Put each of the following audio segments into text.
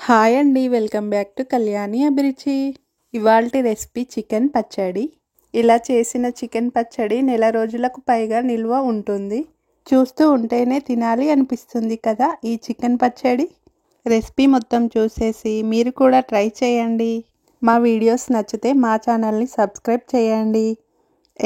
Hi అండి, welcome back to Kalyani అభిరుచి. ఇవాల్టి రెసిపీ చికెన్ పచ్చడి. ఇలా చేసిన చికెన్ పచ్చడి నెల రోజులకు పైగా నిల్వ ఉంటుంది. చూస్తూ ఉంటేనే తినాలి అనిపిస్తుంది కదా ఈ చికెన్ పచ్చడి. రెసిపీ మొత్తం చూసేసి మీరు కూడా ట్రై చేయండి. మా వీడియోస్ నచ్చితే మా ఛానల్ని సబ్స్క్రైబ్ చేయండి.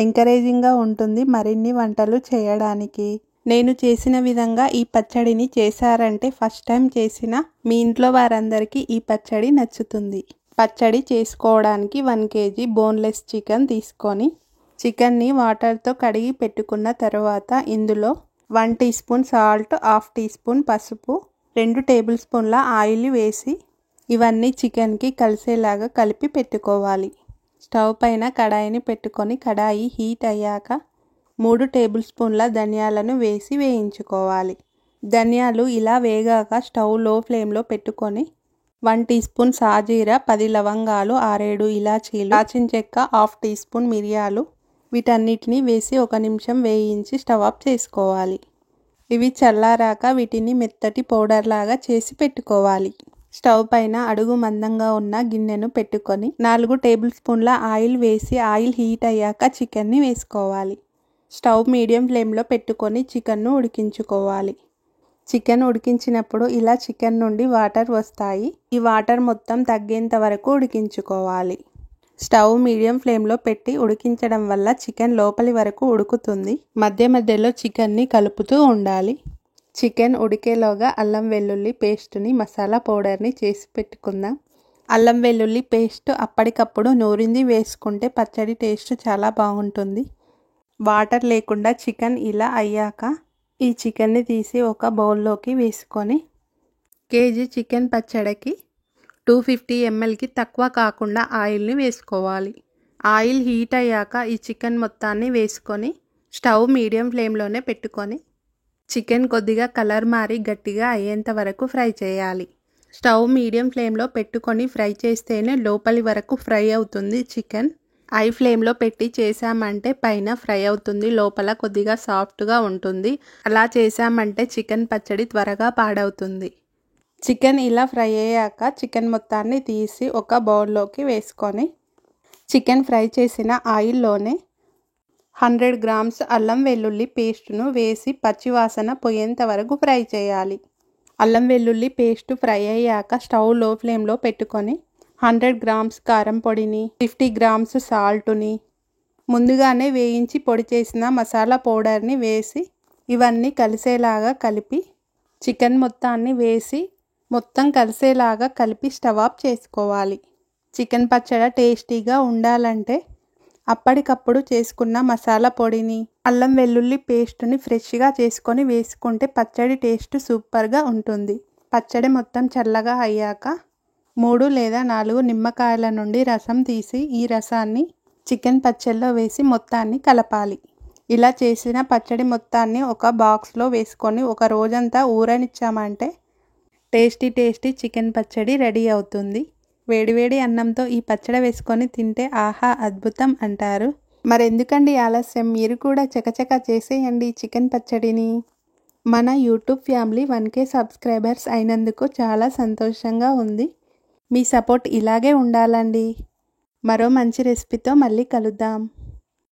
ఎంకరేజింగ్గా ఉంటుంది మరిన్ని వంటలు చేయడానికి. నేను చేసిన విధంగా ఈ పచ్చడిని చేశారంటే ఫస్ట్ టైం చేసిన మీ ఇంట్లో వారందరికీ ఈ పచ్చడి నచ్చుతుంది. పచ్చడి చేసుకోవడానికి 1 kg బోన్లెస్ చికెన్ తీసుకొని చికెన్ని వాటర్తో కడిగి పెట్టుకున్న తర్వాత ఇందులో 1 teaspoon salt, 1/2 teaspoon పసుపు, 2 టేబుల్ స్పూన్ల ఆయిల్ వేసి ఇవన్నీ చికెన్కి కలిసేలాగా కలిపి పెట్టుకోవాలి. స్టవ్ పైన కడాయిని పెట్టుకొని కడాయి హీట్ అయ్యాక 3 టేబుల్ స్పూన్ల ధనియాలను వేసి వేయించుకోవాలి. ధనియాలు ఇలా వేగాక స్టవ్ లో ఫ్లేమ్లో పెట్టుకొని 1 టీ స్పూన్ సాజీరా, 10 లవంగాలు, 6-7 ఇలాచీలు, దాల్చిన చెక్క, 1/2 టీ స్పూన్ మిరియాలు వీటన్నిటిని వేసి 1 నిమిషం వేయించి స్టవ్ ఆఫ్ చేసుకోవాలి. ఇవి చల్లారాక వీటిని మెత్తటి పౌడర్ లాగా చేసి పెట్టుకోవాలి. స్టవ్ పైన అడుగు మందంగా ఉన్న గిన్నెను పెట్టుకొని 4 టేబుల్ స్పూన్ల ఆయిల్ వేసి ఆయిల్ హీట్ అయ్యాక చికెన్ని వేసుకోవాలి. స్టవ్ మీడియం ఫ్లేమ్లో పెట్టుకొని చికెన్ను ఉడికించుకోవాలి. చికెన్ ఉడికించినప్పుడు ఇలా చికెన్ నుండి వాటర్ వస్తాయి. ఈ వాటర్ మొత్తం తగ్గేంత వరకు ఉడికించుకోవాలి. స్టవ్ మీడియం ఫ్లేమ్లో పెట్టి ఉడికించడం వల్ల చికెన్ లోపలి వరకు ఉడుకుతుంది. మధ్య మధ్యలో చికెన్ని కలుపుతూ ఉండాలి. చికెన్ ఉడికేలోగా అల్లం వెల్లుల్లి పేస్ట్ని, మసాలా పౌడర్ని చేసి పెట్టుకుందాం. అల్లం వెల్లుల్లి పేస్ట్ అప్పటికప్పుడు నూరింది వేసుకుంటే పచ్చడి టేస్ట్ చాలా బాగుంటుంది. వాటర్ లేకుండా చికెన్ ఇలా అయ్యాక ఈ చికెన్ని తీసి ఒక బౌల్లోకి వేసుకొని కేజీ చికెన్ పచ్చడికి 250 mlకి తక్కువ కాకుండా ఆయిల్ని వేసుకోవాలి. ఆయిల్ హీట్ అయ్యాక ఈ చికెన్ మొత్తాన్ని వేసుకొని స్టవ్ మీడియం ఫ్లేమ్లోనే పెట్టుకొని చికెన్ కొద్దిగా కలర్ మారి గట్టిగా అయ్యేంత వరకు ఫ్రై చేయాలి. స్టవ్ మీడియం ఫ్లేమ్లో పెట్టుకొని ఫ్రై చేస్తేనే లోపలి వరకు ఫ్రై అవుతుంది చికెన్. హై ఫ్లేమ్లో పెట్టి చేసామంటే పైన ఫ్రై అవుతుంది, లోపల కొద్దిగా సాఫ్ట్గా ఉంటుంది. అలా చేసామంటే చికెన్ పచ్చడి త్వరగా పాడవుతుంది. చికెన్ ఇలా ఫ్రై అయ్యాక చికెన్ మొత్తాన్ని తీసి ఒక బౌల్లోకి వేసుకొని చికెన్ ఫ్రై చేసిన ఆయిల్లోనే 100 గ్రామ్స్ అల్లం వెల్లుల్లి పేస్ట్ను వేసి పచ్చివాసన పోయేంత వరకు ఫ్రై చేయాలి. అల్లం వెల్లుల్లి పేస్ట్ ఫ్రై అయ్యాక స్టవ్ లో ఫ్లేమ్లో పెట్టుకొని 100 గ్రామ్స్ కారం పొడిని, 50 గ్రామ్స్ సాల్ట్ని, ముందుగానే వేయించి పొడి చేసిన మసాలా పౌడర్ని వేసి ఇవన్నీ కలిసేలాగా కలిపి చికెన్ మొత్తాన్ని వేసి మొత్తం కలిసేలాగా కలిపి స్టవ్ ఆఫ్ చేసుకోవాలి. చికెన్ పచ్చడి టేస్టీగా ఉండాలంటే అప్పటికప్పుడు చేసుకున్న మసాలా పొడిని, అల్లం వెల్లుల్లి పేస్ట్ని ఫ్రెష్గా చేసుకొని వేసుకుంటే పచ్చడి టేస్ట్ సూపర్గా ఉంటుంది. పచ్చడి మొత్తం చల్లగా అయ్యాక 3 లేదా 4 నిమ్మకాయల నుండి రసం తీసి ఈ రసాన్ని చికెన్ పచ్చడిలో వేసి మొత్తాన్ని కలపాలి. ఇలా చేసిన పచ్చడి మొత్తాన్ని ఒక బాక్స్లో వేసుకొని ఒక రోజంతా ఊరనిచ్చామంటే టేస్టీ చికెన్ పచ్చడి రెడీ అవుతుంది. వేడివేడి అన్నంతో ఈ పచ్చడి వేసుకొని తింటే ఆహా అద్భుతం అంటారు. మరెందుకండి ఆలస్యం, మీరు కూడా చకచకా చేసేయండి చికెన్ పచ్చడిని. మన యూట్యూబ్ ఫ్యామిలీ 1K సబ్స్క్రైబర్స్ అయినందుకు చాలా సంతోషంగా ఉంది. మీ సపోర్ట్ ఇలాగే ఉండాలండి. మరో మంచి రెసిపీతో మళ్ళీ కలుద్దాం.